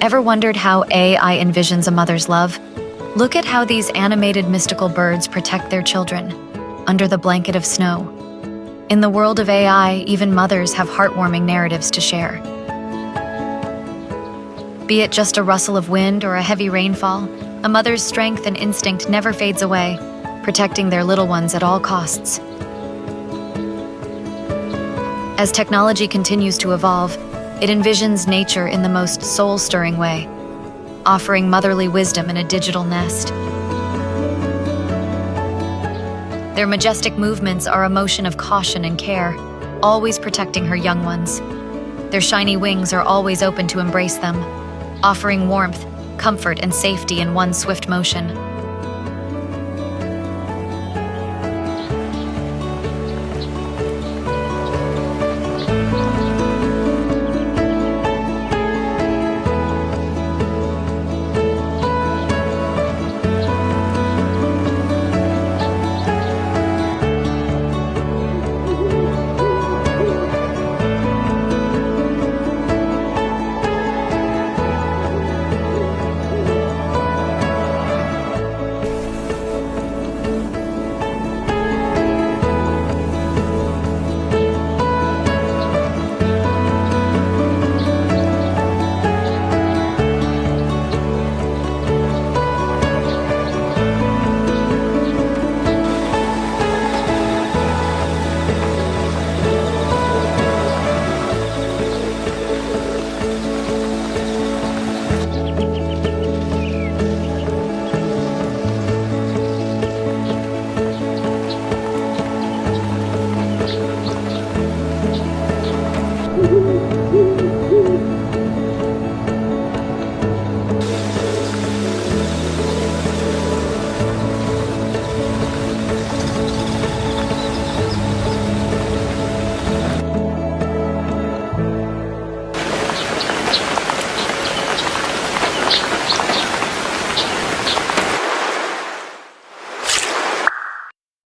Ever wondered how AI envisions a mother's love? Look at how these animated mystical birds protect their children under the blanket of snow. In the world of AI, even mothers have heartwarming narratives to share. Be it just a rustle of wind or a heavy rainfall, a mother's strength and instinct never fades away, protecting their little ones at all costs. As technology continues to evolve, it envisions nature in the most soul-stirring way, offering motherly wisdom in a digital nest. Their majestic movements are a motion of caution and care, always protecting her young ones. Their shiny wings are always open to embrace them, offering warmth, comfort, and safety in one swift motion.